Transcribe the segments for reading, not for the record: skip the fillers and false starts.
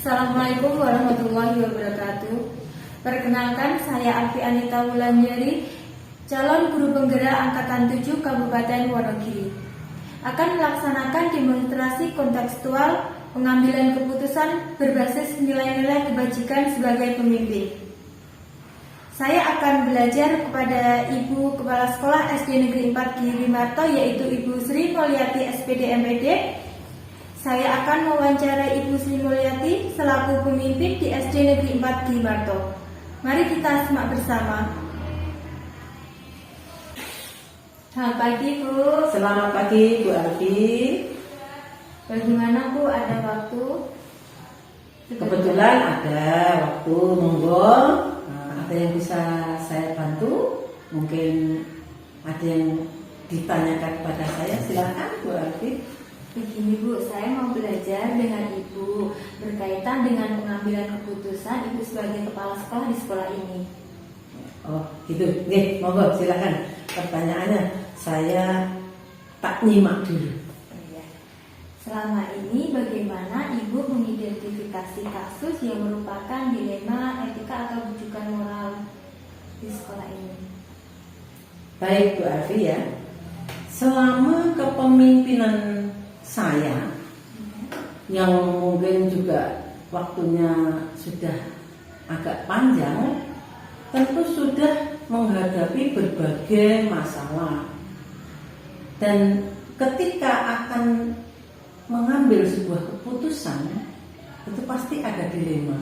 Assalamualaikum warahmatullahi wabarakatuh. Perkenalkan, saya Alfi Anita Wulandari, calon guru penggerak Angkatan 7 Kabupaten Wonogiri. Akan melaksanakan demonstrasi kontekstual pengambilan keputusan berbasis nilai-nilai kebajikan sebagai pemimpin. Saya akan belajar kepada Ibu Kepala Sekolah SD Negeri 4 Girimarto, yaitu Ibu Sri Mulyati SPD MPD. Saya akan mewawancarai Ibu Sri Mulyati selaku pemimpin di SD Negeri 4 Girimarto. Mari kita simak bersama. Selamat pagi, Bu. Selamat pagi, Bu Alfi. Bagaimana, Bu? Ada waktu? Kebetulan ada waktu, monggo. Ada yang bisa saya bantu? Mungkin ada yang ditanyakan kepada saya. Silakan, Bu Alfi. Begini, Bu, saya mau belajar dengan Ibu berkaitan dengan pengambilan keputusan Ibu sebagai kepala sekolah di sekolah ini. Oh, gitu. Nih, monggo, silakan. Pertanyaannya saya tak nyimak dulu. Selama ini bagaimana Ibu mengidentifikasi kasus yang merupakan dilema etika atau rujukan moral di sekolah ini? Baik, Bu Alfi ya. Selama kepemimpinan saya, yang mungkin juga waktunya sudah agak panjang, tentu sudah menghadapi berbagai masalah. Dan ketika akan mengambil sebuah keputusan, itu pasti ada dilema.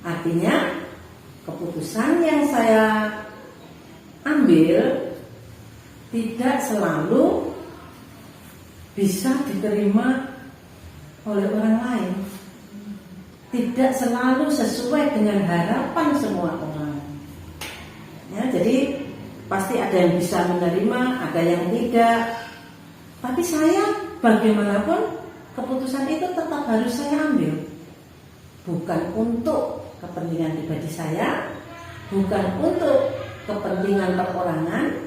Artinya, keputusan yang saya ambil tidak selalu bisa diterima oleh orang lain, tidak selalu sesuai dengan harapan semua orang. Ya, jadi pasti ada yang bisa menerima, ada yang tidak. Tapi saya bagaimanapun keputusan itu tetap harus saya ambil, bukan untuk kepentingan pribadi saya, bukan untuk kepentingan perorangan,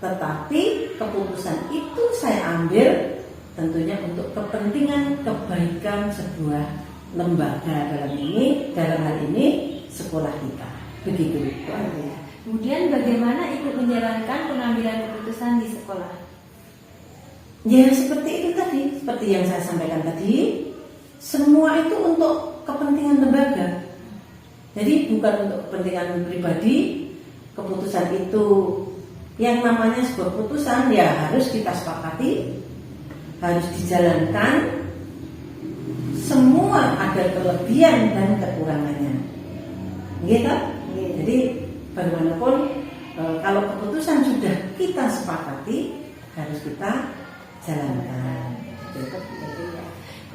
tetapi keputusan itu saya ambil tentunya untuk kepentingan kebaikan sebuah lembaga, dalam hal ini sekolah kita. Begitu. Kemudian bagaimana Ibu menjalankan pengambilan keputusan di sekolah? Ya seperti itu tadi, seperti yang saya sampaikan tadi, semua itu untuk kepentingan lembaga. Jadi bukan untuk kepentingan pribadi. Keputusan itu yang namanya sebuah keputusan ya harus kita sepakati, harus dijalankan. Semua ada kelebihan dan kekurangannya, gitu. Jadi bagaimanapun kalau keputusan sudah kita sepakati, harus kita jalankan.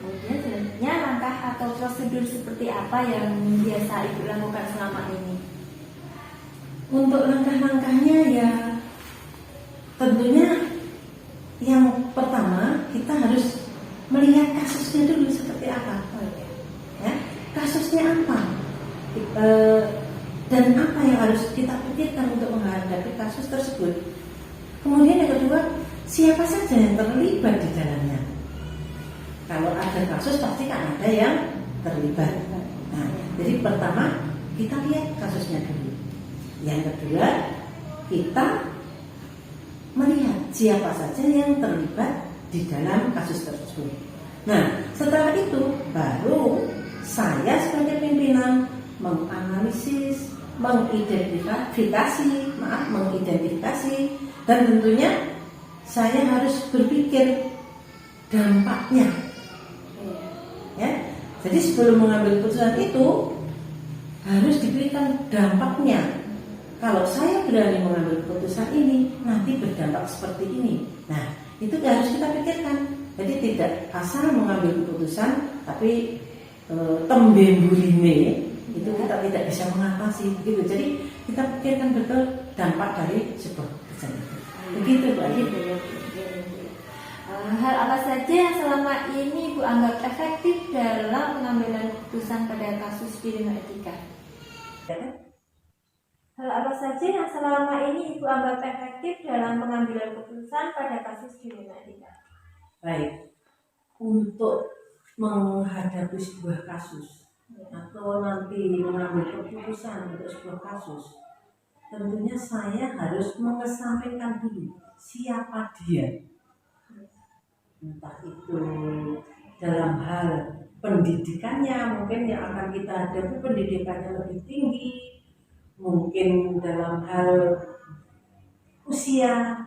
Kemudian selanjutnya langkah atau prosedur seperti apa yang biasa Ibu lakukan selama ini? Untuk langkah-langkahnya ya tentunya yang pertama kita harus melihat kasusnya dulu seperti apa. Ya, kasusnya apa? Dan apa yang harus kita pikirkan untuk menghadapi kasus tersebut. Kemudian yang kedua, siapa saja yang terlibat di dalamnya. Kalau ada kasus pasti kan ada yang terlibat. Nah, jadi pertama kita lihat kasusnya dulu. Yang kedua, kita melihat siapa saja yang terlibat di dalam kasus tersebut. Nah, setelah itu baru saya sebagai pimpinan menganalisis, mengidentifikasi, dan tentunya saya harus berpikir dampaknya. Ya, jadi sebelum mengambil keputusan itu harus diberikan dampaknya. Kalau saya berani mengambil keputusan ini, nanti berdampak seperti ini. Nah, itu harus kita pikirkan. Jadi tidak asal mengambil keputusan, tapi tembe burine itu kita tidak bisa mengatasi. Begitu. Jadi kita pikirkan betul dampak dari sebuah keputusan itu. Begitu, Pak. Hal apa saja yang selama ini Ibu anggap efektif dalam pengambilan keputusan pada kasus dilema etika? Hal apa saja yang selama ini Ibu anggap efektif dalam pengambilan keputusan pada kasus dilema etika? Baik, untuk menghadapi sebuah kasus atau nanti mengambil keputusan untuk sebuah kasus, tentunya saya harus mengesampingkan dulu siapa dia. Entah itu dalam hal pendidikannya, mungkin yang akan kita hadapi pendidikannya lebih tinggi, mungkin dalam hal usia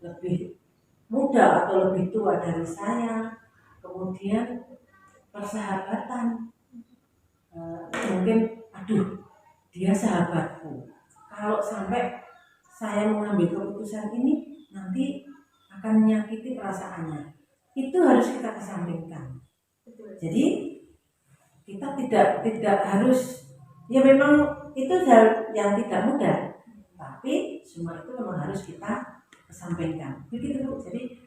lebih muda atau lebih tua dari saya, kemudian persahabatan. Mungkin aduh dia sahabatku, kalau sampai saya mengambil keputusan ini nanti akan menyakiti perasaannya, itu harus kita kesampingkan. Jadi kita tidak harus, ya memang itu hal yang tidak mudah, tapi semua itu memang harus kita kesampingkan. Begitu Bu. Jadi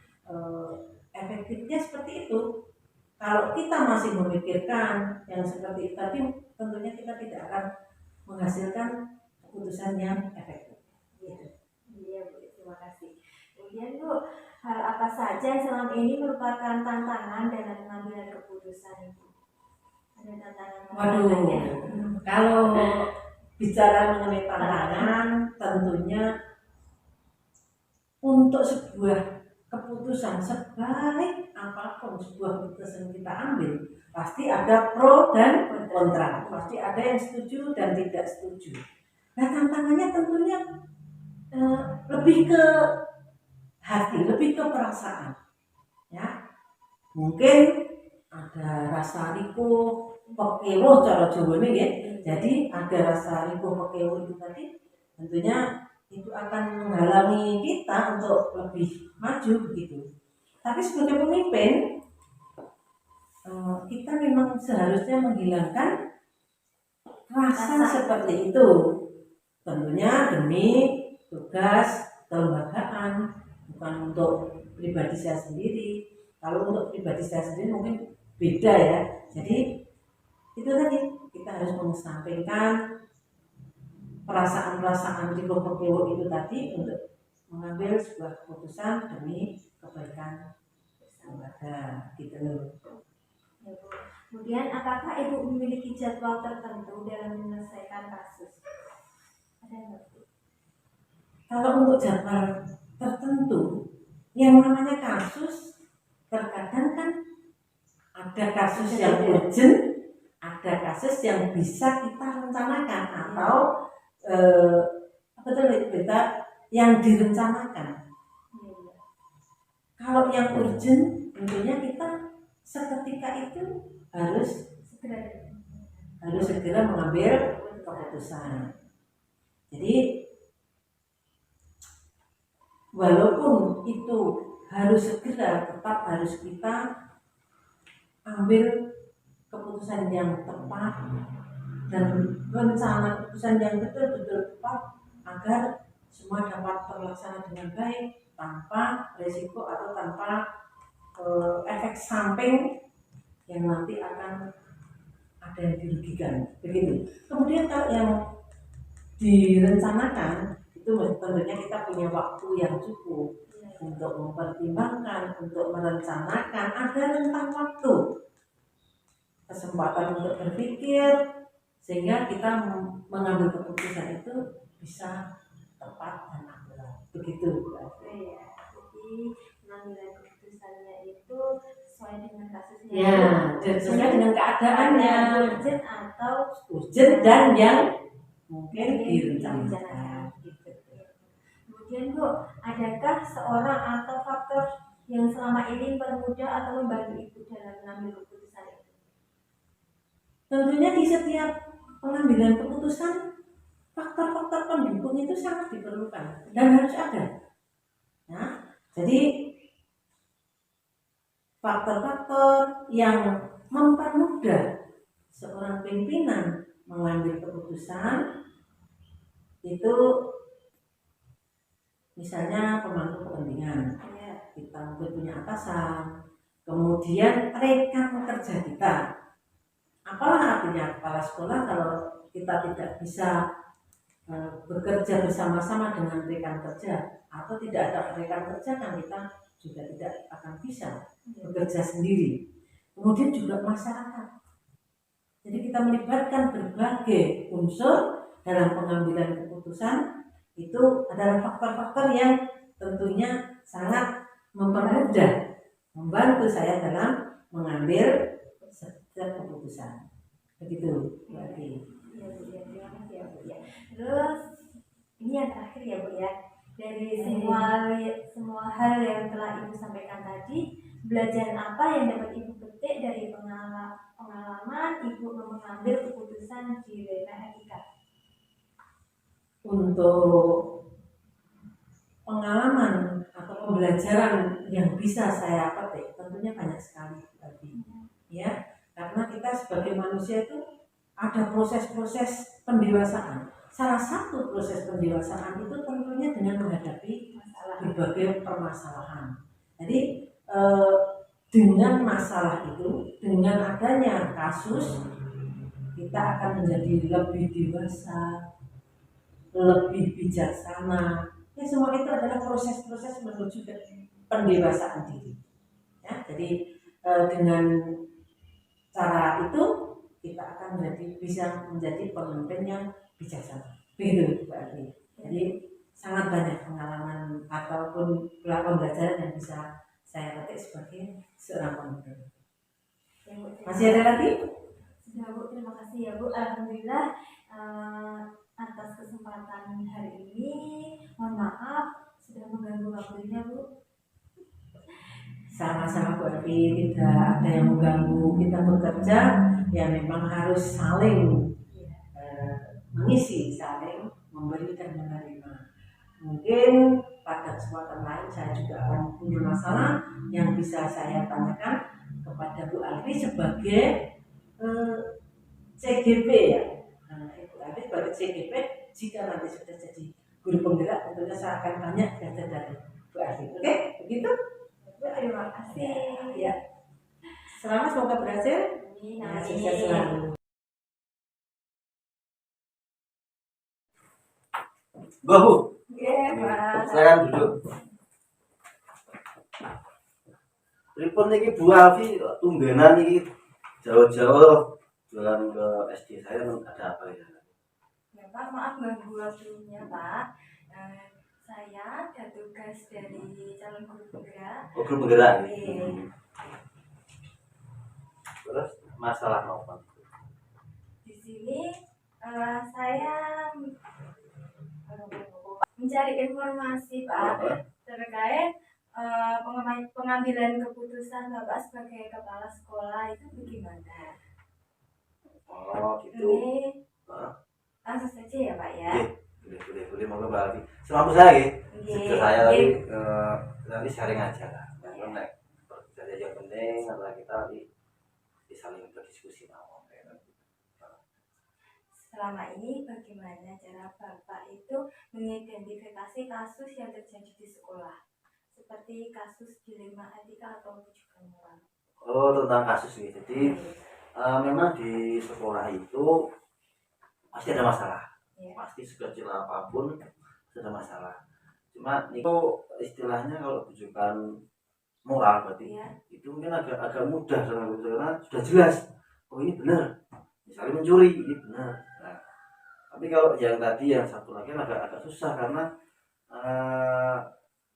efektifnya seperti itu. Kalau kita masih memikirkan yang seperti itu tadi, tentunya kita tidak akan menghasilkan keputusan yang efektif. Iya Bu, terima kasih. Kemudian Bu, hal apa saja yang selama ini merupakan tantangan dalam pengambilan keputusan Ibu? Ada tantangan? Waduh, kalau bicara mengenai tantangan, tentunya untuk sebuah keputusan sebaik apapun sebuah keputusan kita ambil, pasti ada pro dan kontra, pasti ada yang setuju dan tidak setuju. Nah tantangannya tentunya lebih ke hati, lebih ke perasaan, ya. Mungkin ada rasa riko, pekewo cara Jawa ini ya. Jadi ada rasa riko pekewo itu tadi, tentunya itu akan menghalangi kita untuk lebih maju begitu. Tapi sebagai pemimpin, kita memang seharusnya menghilangkan rasa seperti itu. Tentunya demi tugas kelembagaan, bukan untuk pribadi saya sendiri. Kalau untuk pribadi saya sendiri mungkin beda ya. Jadi itu tadi, kita harus mengesampingkan perasaan-perasaan di kewo itu tadi untuk mengambil sebuah keputusan demi kebaikan lembaga gitu. Kemudian apakah Ibu memiliki jadwal tertentu dalam menyelesaikan kasus? Ada nggak Bu? Kalau untuk jadwal tertentu, yang namanya kasus terkadang kan ada kasus yang urgent, ada kasus yang bisa kita rencanakan atau kita yang direncanakan. Kalau yang urgent, tentunya kita seketika itu harus segera mengambil keputusan. Jadi walaupun itu harus segera, tetap harus kita ambil keputusan yang tepat dan rencana keputusan yang betul-betul tepat agar semua dapat terlaksana dengan baik tanpa resiko atau tanpa efek samping yang nanti akan ada yang dirugikan begitu. Kemudian kalau yang direncanakan itu tentunya kita punya waktu yang cukup untuk mempertimbangkan, untuk merencanakan, ada rentang waktu, kesempatan untuk berpikir sehingga kita mengambil keputusan itu bisa tepat dan akurat begitu. Iya, jadi pengambilan keputusannya itu sesuai dengan kasusnya. Ya, sesuai dengan keadaannya, urgent atau urgent dan yang mungkin direncanakan. Kemudian Bu, adakah seorang atau faktor yang selama ini mempermudah atau membantu Ibu dalam mengambil keputusan itu? Tentunya di setiap pengambilan keputusan faktor-faktor pendukung itu sangat diperlukan dan harus ada. Nah, jadi faktor-faktor yang mempermudah seorang pimpinan mengambil keputusan itu misalnya pemangku kepentingan, kita mungkin punya atasan, kemudian rekan kerja kita. Apalah artinya kepala sekolah kalau kita tidak bisa bekerja bersama-sama dengan rekan kerja atau tidak ada rekan kerja kan kita juga tidak akan bisa bekerja sendiri. kemudian juga masyarakat. Jadi kita melibatkan berbagai unsur dalam pengambilan keputusan. Itu adalah faktor-faktor yang tentunya sangat mempermudah, membantu saya dalam mengambil setiap keputusan. Begitu berarti. Ya Bu, ya terima kasih ya Bu ya. Terus ini yang terakhir ya Bu ya. Dari semua hal yang telah Ibu sampaikan tadi, belajar apa yang dapat Ibu petik dari pengalaman Ibu mengambil keputusan di ranah etika? Untuk pengalaman atau pembelajaran yang bisa saya petik tentunya banyak sekali tadi, ya, karena kita sebagai manusia itu ada proses-proses pendewasaan. Salah satu proses pendewasaan itu tentunya dengan menghadapi berbagai permasalahan. Jadi dengan masalah itu, dengan adanya kasus, kita akan menjadi lebih dewasa, lebih bijaksana. Ya, semua itu adalah proses-proses menuju ke pendewasaan diri. Ya, jadi dengan cara itu kita akan bisa menjadi pemimpin yang bijaksana. Begitu berarti. Jadi sangat banyak pengalaman ataupun pembelajaran yang bisa saya petik sebagai seorang pemimpin. Ya, Bu, Masih ada lagi? sudah Bu, terima kasih ya Bu. Alhamdulillah atas kesempatan hari ini. Mohon maaf sudah mengganggu waktunya Bu. Sama-sama Bu Arfi, tidak ada yang mengganggu kita bekerja, ya memang harus saling mengisi, saling memberi dan menerima. Mungkin pada kesempatan lain saya juga akan punya masalah yang bisa saya tanyakan kepada Bu Arfi sebagai CGP ya. Ibu Arfi sebagai CGP, jika nanti sudah jadi guru penggerak, tentunya saya akan banyak belajar dari Bu Arfi. Oke, begitu? Terima kasih. Ya. Selamat, semoga berhasil. Amin. Sukses selalu. Bu, Oke, Pak. saya duduk. Pripun niki Bu Alfi tungganan niki jauh-jauh jalan ke SD saya ada apa ya? Ya Pak, maaf ganggu waktunya Pak. Saya ada tugas dari calon guru penggerak. Oh, grup penggerak. Oke. Terus masalah apa? Di sini saya mencari informasi Pak terkait pengambilan keputusan Bapak sebagai kepala sekolah itu bagaimana? Oh, gitu. Ini Hah? langsung saja ya Pak ya. Boleh mau Mbak Alfi. Selama saya ya. Iya. Sejak saya nanti sharing aja lah. Karena jadi yang penting adalah kita nanti saling berdiskusi mau. Selama ini bagaimana cara Bapak itu mengidentifikasi kasus yang terjadi di sekolah? Seperti kasus dilema etika atau rujukan moral. Oh, tentang kasus ini. Jadi memang di sekolah itu pasti ada masalah. Ya. Pasti sekecil apapun ada masalah. Cuma itu istilahnya kalau rujukan moral berarti Ya. itu mungkin agak mudah karena sudah jelas. Oh, ini benar. Misalnya mencuri ini benar. Nah, tapi kalau yang tadi yang satu lagi agak susah karena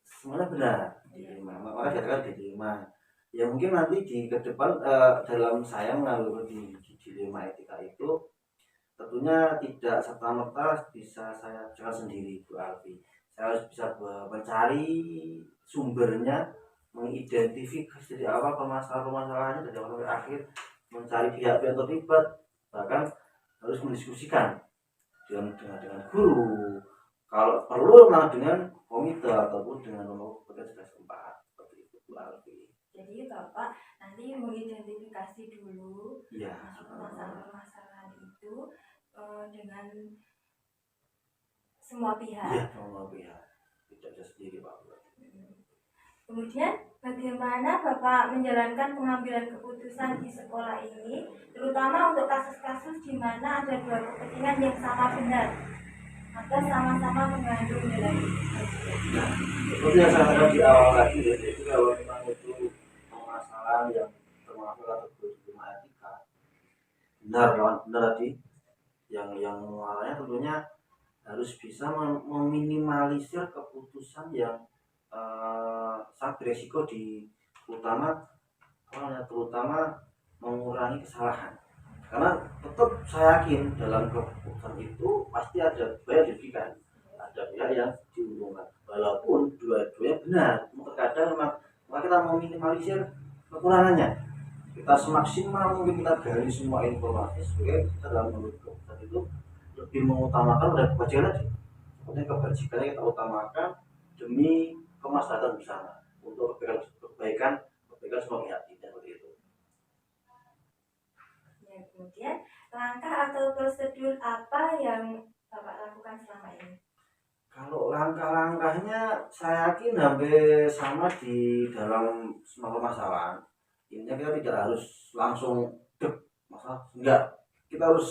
semuanya benar. Makanya katakan dilema. Ya mungkin nanti di ke depan dalam saya mengambil di dilema etika itu tentunya tidak serta-merta bisa saya jalan sendiri Bu Alfi. Saya harus bisa mencari sumbernya, mengidentifikasi dari awal permasalahannya dari awal sampai akhir, mencari pihak-pihak terlibat, bahkan harus mendiskusikan dengan guru, kalau perlu memang dengan komite ataupun dengan nomor pekerja setempat seperti itu Bu Alfi. Jadi Bapak nanti mengidentifikasi dulu Iya. permasalahan itu dengan semua pihak. Iya, semua pihak. Tidak bisa sendiri Pak. Kemudian bagaimana Bapak menjalankan pengambilan keputusan di sekolah ini, terutama untuk kasus-kasus di mana ada dua kepentingan yang sama benar atau sama-sama mengandung dalam Nah, seperti yang saya katakan di awal tadi, jadi kalau memang itu permasalahan yang termasuk atau benar lawan benar tadi, yang muaranya tentunya harus bisa meminimalisir keputusan yang sangat beresiko terutama mengurangi kesalahan. Karena tetap saya yakin dalam keputusan itu pasti ada banyak dirugikan, ada pihak yang diuntungkan walaupun dua-duanya benar. Terkadang memang kita mau minimalisir kekurangannya, kita semaksimal mungkin kita gali semua informasi supaya kita dalam menurut keputusan itu lebih mengutamakan dari kebajikan tadi. Seperti kebajikannya kita utamakan demi kemaslahatan bersama untuk kebaikan semua pihak, seperti itu. Ya, kemudian langkah atau prosedur apa yang Bapak lakukan selama ini? Kalau langkah-langkahnya saya yakin hampir sama di dalam semua permasalahan. Intinya kita tidak harus langsung masalah, enggak. Kita harus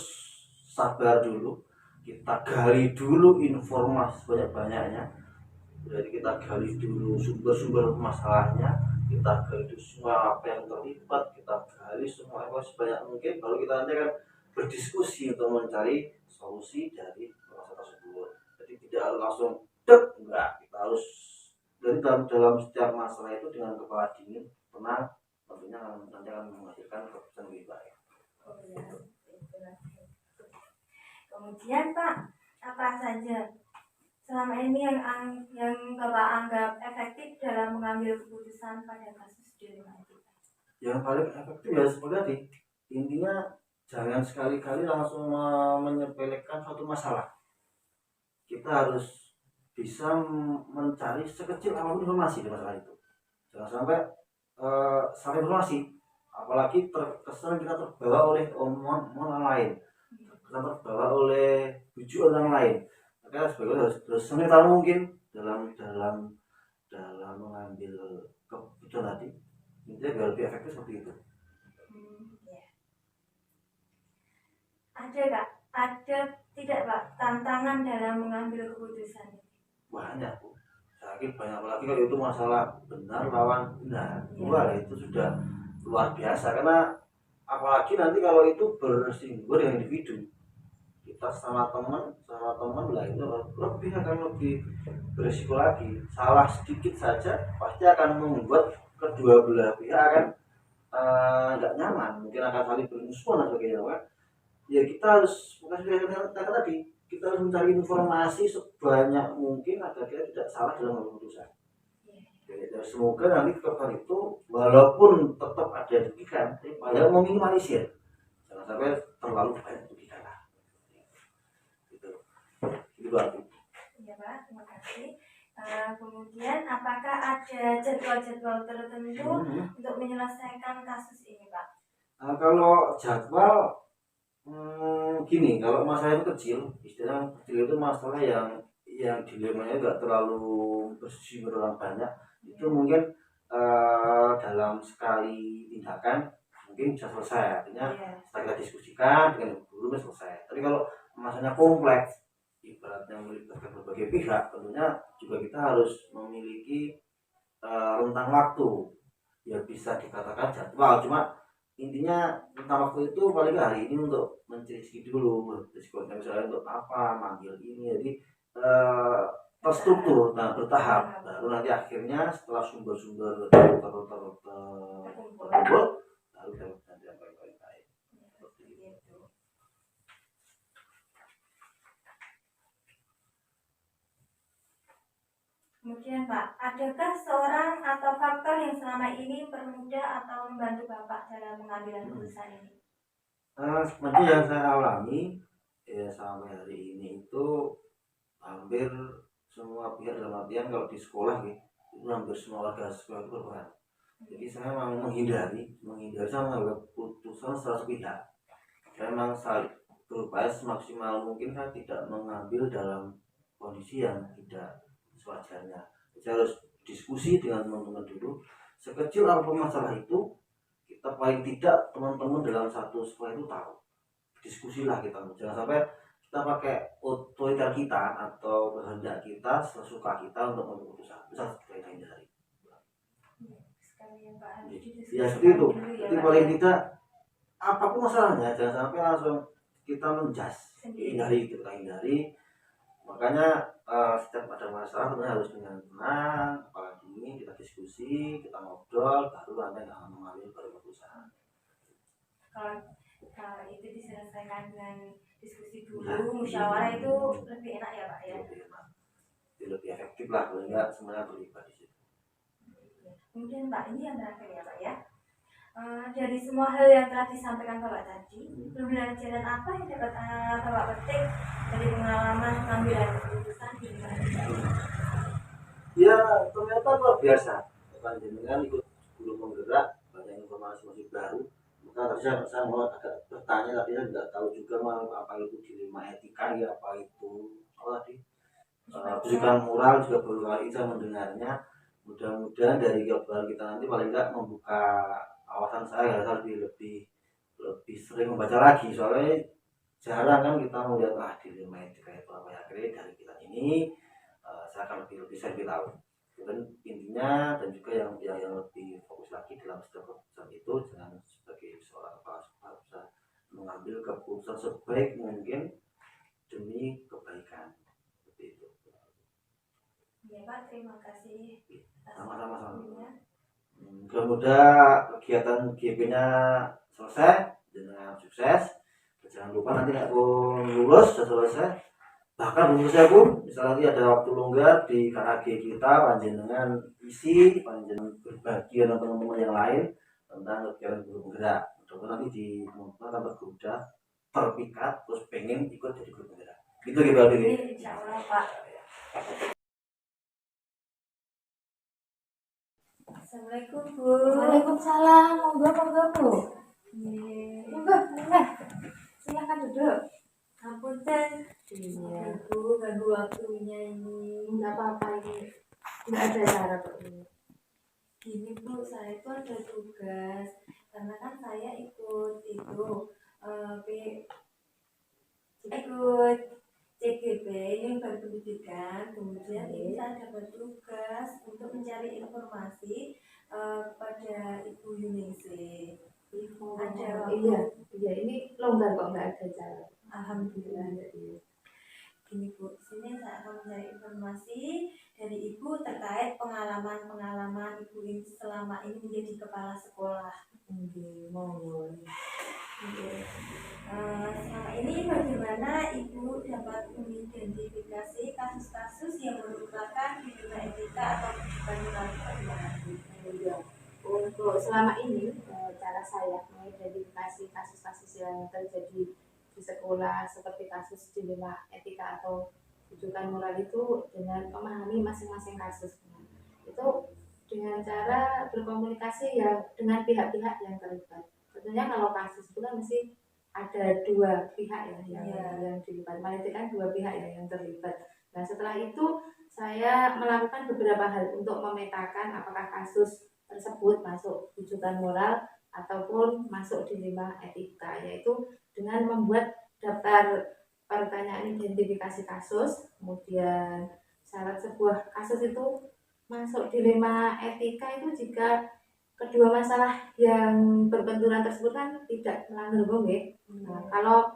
sabar dulu, kita gali dulu informasi banyak-banyaknya. Jadi kita gali dulu sumber-sumber masalahnya, kita gali dulu semua apa yang terlibat, kita gali semua informasi sebanyak mungkin, baru kita nanti akan berdiskusi untuk mencari solusi dari masalah tersebut. Jadi tidak harus langsung enggak, kita harus dari dalam setiap masalah itu dengan kepala dingin, tenang, tentunya nanti akan menghasilkan keputusan lebih baik. Oh ya, kemudian Pak, apa saja selama ini yang Bapak anggap efektif dalam mengambil keputusan pada kasus dilema etika? Yang paling efektif ya seperti tadi, intinya jangan sekali-kali langsung menyepelekan suatu masalah. Kita harus bisa mencari sekecil apapun informasi di masalah itu. Jangan sampai salah informasi, apalagi terkesan kita terbawa oleh omongan orang lain, kita terbawa oleh bujukan orang lain. Maka sebaiknya harus senetral mungkin dalam mengambil keputusan tadi. Intinya biar lebih efektif seperti itu. Ya. Ada tidak Pak tantangan dalam mengambil keputusan? Banyak Bu, saya yakin banyak, apalagi kalau itu masalah benar lawan benar. Wah, itu sudah luar biasa, karena apalagi nanti kalau itu bersinggungan dengan individu, kita sama teman lah, itu akan lebih berisiko lagi. Salah sedikit saja pasti akan membuat kedua belah pihak akan nggak nyaman, mungkin akan saling bermusuhan dan sebagainya kan. Ya kita harus tadi, kita harus mencari informasi sebanyak mungkin agar kita tidak salah dalam keputusan. Ya, semoga nanti keputusan itu walaupun tetap ada dirugikan, padahal meminimalisir, jangan sampai terlalu banyak dirugikan lah. Itu arti. Ya Pak, terima kasih. Kemudian apakah ada jadwal-jadwal tertentu untuk menyelesaikan kasus ini Pak? Kalau jadwal gini, kalau masalah itu kecil, istilah kecil itu masalah yang dilemanya nggak terlalu bersumber orang banyak, itu mungkin dalam sekali tindakan mungkin bisa selesai, artinya setelah kita diskusikan dengan guru selesai. Tapi kalau masalahnya kompleks, ibaratnya melibatkan berbagai pihak, tentunya juga kita harus memiliki rentang waktu. Ya bisa dikatakan jadwal, cuma intinya tentang waktu itu paling hari ini untuk mencari dulu risikonya, misalnya untuk apa manggil ini, jadi terstruktur, bertahap, baru nanti akhirnya setelah sumber-sumber terkumpul baru nanti yang paling baik. Kemudian Pak, adakah seorang atau faktor yang selama ini mempermudah atau membantu Bapak dalam mengambil keputusan ini? Seperti yang saya alami ya sampai hari ini itu hampir semua pihak, dalam artian kalau di sekolah gitu, itu hampir semua warga sekolah itu berperan. Jadi saya memang menghindari sama mengambil keputusan secara sepihak. Saya memang berupaya semaksimal mungkin saya tidak mengambil dalam kondisi yang tidak sewajarnya. Saya harus diskusi dengan teman-teman dulu, sekecil apapun masalah itu, kita paling tidak teman-teman dalam satu sekolah itu tahu. Diskusilah kita, jangan sampai kita pakai otoritas kita atau kehendak kita, sesuka kita untuk mengambil keputusan. Bisa kita hindari. Ya seperti itu. Jadi paling tidak apapun masalahnya jangan sampai langsung kita menjas, Sendiri. hindari. Makanya setiap ada masalah tentunya harus dengan tenang, apalagi ini kita diskusi, kita ngobrol, baru nanti mengambil baru keputusan. Kalau itu diselesaikan dengan diskusi dulu, Ya. musyawarah itu lebih enak ya Pak ya. Lebih enak, lebih efektif lah, kalau enggak semuanya terlibat di situ. Kemudian Pak, ini yang terakhir ya Pak ya. Dari semua hal yang telah disampaikan Bapak tadi, pembelajaran apa yang dapat Bapak petik dari pengalaman pengambilan keputusan di lingkungan kita? Ya ternyata luar biasa, panjenengan ikut guru penggerak, banyak informasi masih baru. Maka tadi saya mau agak bertanya, tapi saya tidak tahu juga apa itu dilema etika, ya apa itu tadi pendidikan moral, juga baru kali ini saya mendengarnya. Mudah-mudahan dari obrolan kita nanti paling tidak membuka wawasan saya, lebih sering membaca lagi, soalnya jarang kan kita melihat dilema etika itu apa ya. Akhirnya dari kita ini saya akan lebih saya tahu. Dan intinya, dan juga yang lebih fokus lagi dalam setiap keputusan itu, dengan sebagai seorang kepala sekolah bisa mengambil keputusan sebaik mungkin demi kebaikan. Seperti itu. Ya Pak, terima kasih. Sama-sama. Mudah-mudahan kegiatan GP-nya selesai dengan sukses. Jangan lupa nanti aku lulus sudah selesai. Bahkan menurut saya pun, misalnya nanti ada waktu longgar di KKG kita, panjenengan isi, panjenengan berbagi dengan teman-teman yang lain tentang kegiatan guru penggerak. Mudah-mudahan nanti di teman-teman akan berguna, terpikat, terus pengen ikut jadi guru penggerak. Gitu gitu ini. Insya Allah Pak. Assalamualaikum Bu. Waalaikumsalam, monggo Bu. Iya. Monggo. Silakan duduk. Apunten. Iya. Bu, ganggu waktunya ini. Enggak apa-apa ini. Enggak ada cara kok ini. Gini Bu, saya itu ada tugas. Karena kan saya ikut itu ikut CGP ini berpendidikan. Kemudian ini saya dapat tugas untuk mencari informasi kepada Ibu Yunise. Ada waktu. Iya, ini longgar kok enggak ada cara. Alhamdulillah. Gini Bu, sini saya akan mencari informasi dari Ibu terkait pengalaman Ibu ini selama ini menjadi kepala sekolah. Monggo. Selama ini bagaimana Ibu dapat mengidentifikasi kasus-kasus yang merupakan dilema etika atau kehidupan moral? Untuk selama ini cara saya mengidentifikasi kasus-kasus yang terjadi di sekolah seperti kasus dilema etika atau rujukan moral itu dengan memahami masing-masing kasus. Itu dengan cara berkomunikasi ya dengan pihak-pihak yang terlibat. Tentunya kalau kasus itu kan mesti ada dua pihak ya yang dilibat. Paling kan dua pihak ya yang terlibat. Nah setelah itu saya melakukan beberapa hal untuk memetakan apakah kasus tersebut masuk rujukan moral ataupun masuk dilema etika, yaitu dengan membuat daftar pertanyaan identifikasi kasus. Kemudian syarat sebuah kasus itu masuk dilema etika itu jika kedua masalah yang berbenturan tersebut kan tidak melanggar hukum ya. Nah, kalau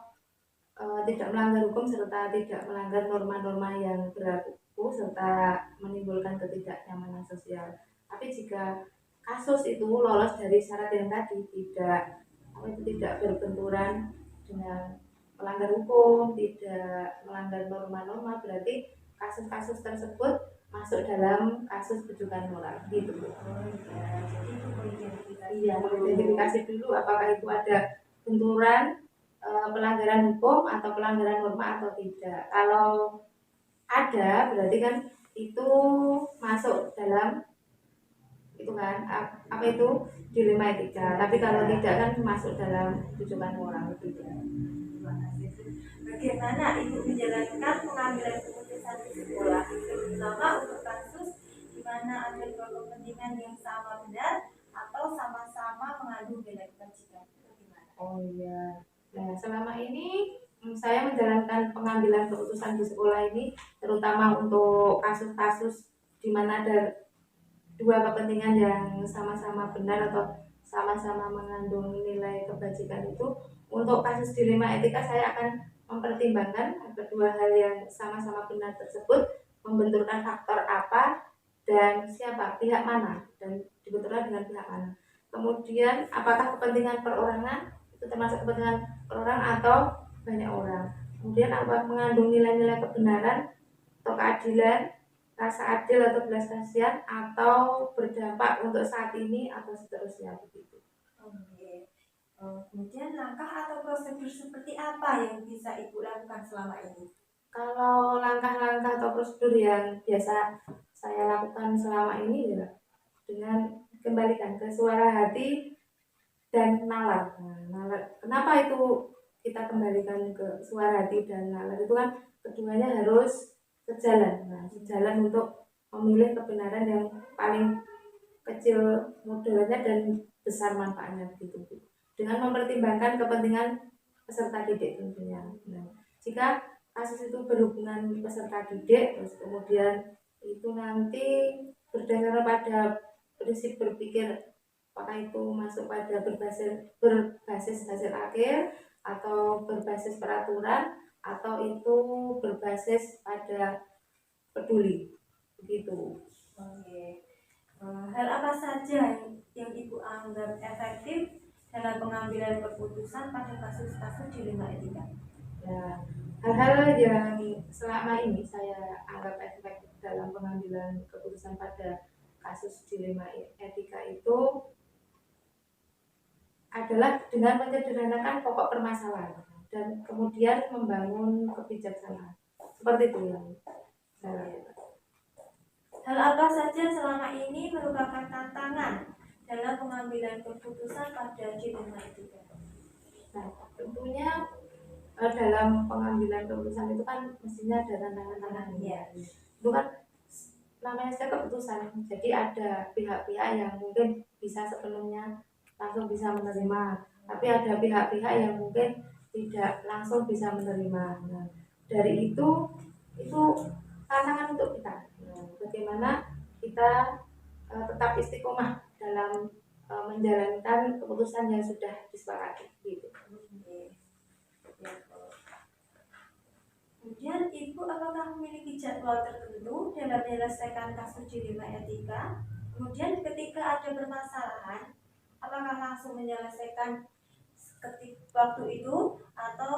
tidak melanggar hukum serta tidak melanggar norma-norma yang berlaku serta menimbulkan ketidaknyamanan sosial. Tapi jika kasus itu lolos dari syarat yang tadi, tidak berbenturan dengan melanggar hukum, tidak melanggar norma-norma, berarti kasus-kasus tersebut masuk dalam kasus rujukan moral gitu. Iya, mengidentifikasi dulu apakah itu ada benturan pelanggaran hukum atau pelanggaran norma atau tidak. Kalau ada berarti kan itu masuk dalam itu kan apa itu dilema etika. Tapi kalau tidak kan masuk dalam rujukan moral gitu. Bagaimana Ibu menjalankan pengambilan keputusan di sekolah, terutama untuk kasus di mana ada dua kepentingan yang sama benar atau sama-sama mengadu beda kewajiban? Oh iya. Nah, selama ini saya menjalankan pengambilan keputusan di sekolah ini terutama untuk kasus-kasus di mana ada dua kepentingan yang sama-sama benar atau sama-sama mengandung nilai kebajikan itu, untuk kasus dilema etika saya akan mempertimbangkan kedua hal yang sama-sama benar tersebut membenturkan faktor apa dan siapa, pihak mana, dan dibenturkan dengan pihak mana. Kemudian apakah kepentingan perorangan itu termasuk kepentingan perorangan atau banyak orang. Kemudian apa mengandung nilai-nilai kebenaran atau keadilan, rasa adil atau belas kasihan, atau berdampak untuk saat ini atau seterusnya begitu. Oke. Kemudian langkah atau prosedur seperti apa yang bisa Ibu lakukan selama ini? Kalau langkah-langkah atau prosedur yang biasa saya lakukan selama ini ya dengan kembalikan ke suara hati dan nalar. Nah, nalar. Kenapa itu kita kembalikan ke suara hati dan nalar? Itu kan keduanya harus sejalan. Nah, sejalan untuk memilih kebenaran yang paling kecil modalnya dan besar manfaatnya begitu, Bu. Dengan mempertimbangkan kepentingan peserta didik tentunya. Nah, jika kasus itu berhubungan peserta didik, terus kemudian itu nanti berdasarkan pada prinsip berpikir apakah itu masuk pada berbasis hasil akhir atau berbasis peraturan atau itu berbasis pada peduli begitu. Oke. Hal apa saja yang Ibu anggap efektif dalam pengambilan keputusan pada kasus-kasus dilema etika? Ya, hal-hal yang selama ini saya anggap efektif dalam pengambilan keputusan pada kasus dilema etika itu adalah dengan menyederhanakan pokok permasalahan dan kemudian membangun kebijaksanaan. Seperti itu yang saya lakukan. Hal apa saja selama ini merupakan tantangan dalam pengambilan keputusan pada dilema etika? Nah, tentunya dalam pengambilan keputusan itu kan mestinya ada tantangan-tantangannya. Itu kan namanya saja keputusan. Jadi ada pihak-pihak yang mungkin bisa sepenuhnya langsung bisa menerima, tapi ada pihak-pihak yang mungkin tidak langsung bisa menerima. Nah, dari itu tantangan untuk kita. Nah, bagaimana kita tetap istiqomah dalam menjalankan keputusan yang sudah disepakati gitu. Kemudian Ibu apakah memiliki jadwal tertentu dalam menyelesaikan kasus dilema etika? Kemudian ketika ada permasalahan, apakah langsung menyelesaikan ketika waktu itu atau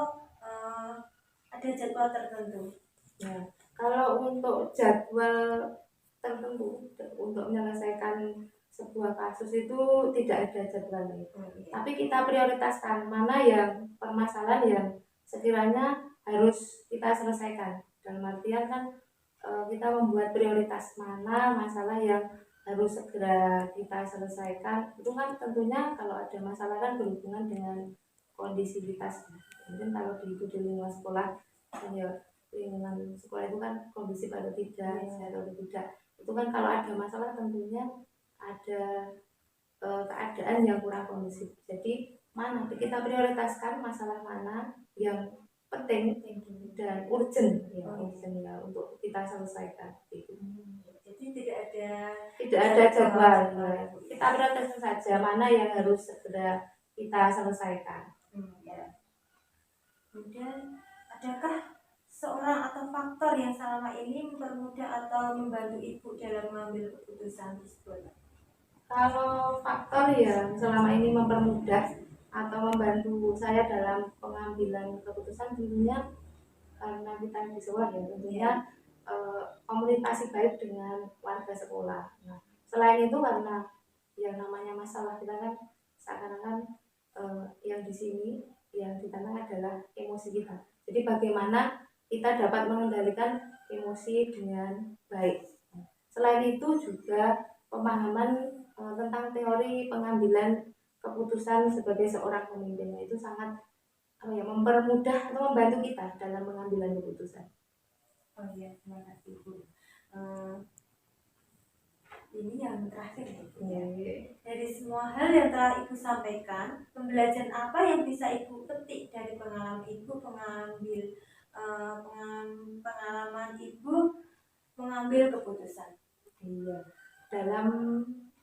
ada jadwal tertentu? Ya, kalau untuk jadwal tertentu untuk menyelesaikan sebuah kasus itu tidak ada jadwalnya. Tapi kita prioritaskan mana yang permasalahan yang sekiranya harus kita selesaikan. Dalam artian kan kita membuat prioritas mana masalah yang harus segera kita selesaikan. Itu kan tentunya kalau ada masalah kan berhubungan dengan kondisivitas. Mungkin kalau di lingkungan sekolah ya lingkungan sekolah itu kan kondusif atau tidak, sehat atau tidak. Itu kan kalau ada masalah tentunya ada keadaan yang kurang kondusif. Jadi mana kita prioritaskan masalah mana yang penting dan urgent ya untuk kita selesaikan gitu. Jadi tidak ada jadwal ya. Kita prioritaskan saja mana yang harus segera kita selesaikan. Kemudian adakah seorang atau faktor yang selama ini mempermudah atau membantu Ibu dalam mengambil keputusan tersebut? Kalau faktor yang selama ini mempermudah atau membantu saya dalam pengambilan keputusan tentunya karena kita di sekolah ya tentunya komunikasi baik dengan warga sekolah. Nah, selain itu karena yang namanya masalah kita kan seakan-akan yang di sini yang ditanam adalah emosi kita. Jadi bagaimana kita dapat mengendalikan emosi dengan baik. Selain itu juga pemahaman tentang teori pengambilan keputusan sebagai seorang pemimpin itu sangat mempermudah atau membantu kita dalam pengambilan keputusan. Oh iya, terima kasih Bu. Ini yang terakhir ya. Dari semua hal yang telah Ibu sampaikan, pembelajaran apa yang bisa Ibu petik dari pengalaman Ibu pengalaman Ibu mengambil keputusan? Iya, dalam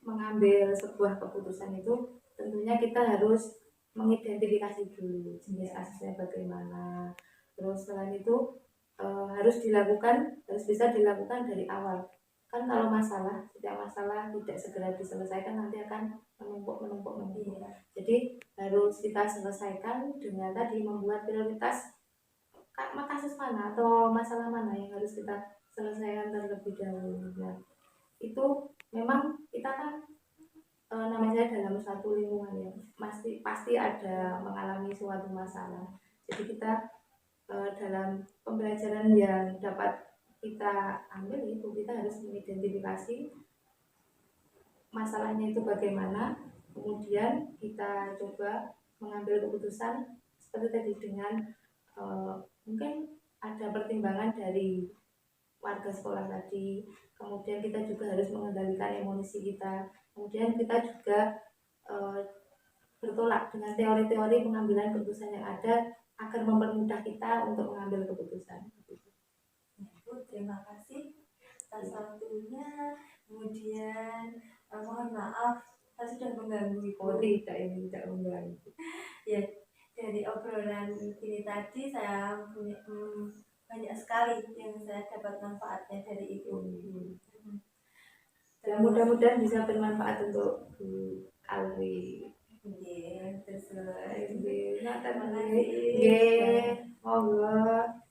mengambil sebuah keputusan itu tentunya kita harus mengidentifikasi dulu jenis kasusnya bagaimana. Terus selain itu harus bisa dilakukan dari awal. Kan kalau setiap masalah tidak segera diselesaikan nanti akan menumpuk. Jadi harus kita selesaikan dengan tadi membuat prioritas kasus mana atau masalah mana yang harus kita selesaikan terlebih dahulu. Nah, itu memang kita kan namanya dalam satu lingkungan ya pasti ada mengalami suatu masalah. Jadi kita dalam pembelajaran yang dapat kita ambil itu kita harus mengidentifikasi masalahnya itu bagaimana, kemudian kita coba mengambil keputusan seperti tadi dengan mungkin ada pertimbangan dari warga sekolah tadi, kemudian kita juga harus mengendalikan emosi kita, kemudian kita juga bertolak dengan teori-teori pengambilan keputusan yang ada agar mempermudah kita untuk mengambil keputusan. Terima kasih atas waktunya. Kemudian mohon maaf saya sudah mengganggu Ibu. Oh tidak, ini tidak mengganggu. Ya, dari obrolan ini tadi saya punya banyak sekali yang saya dapat manfaatnya dari Ibu. Dan mudah-mudahan bisa bermanfaat untuk Bu Alwi. Terus Terima terima kasih. kasih. Monggo.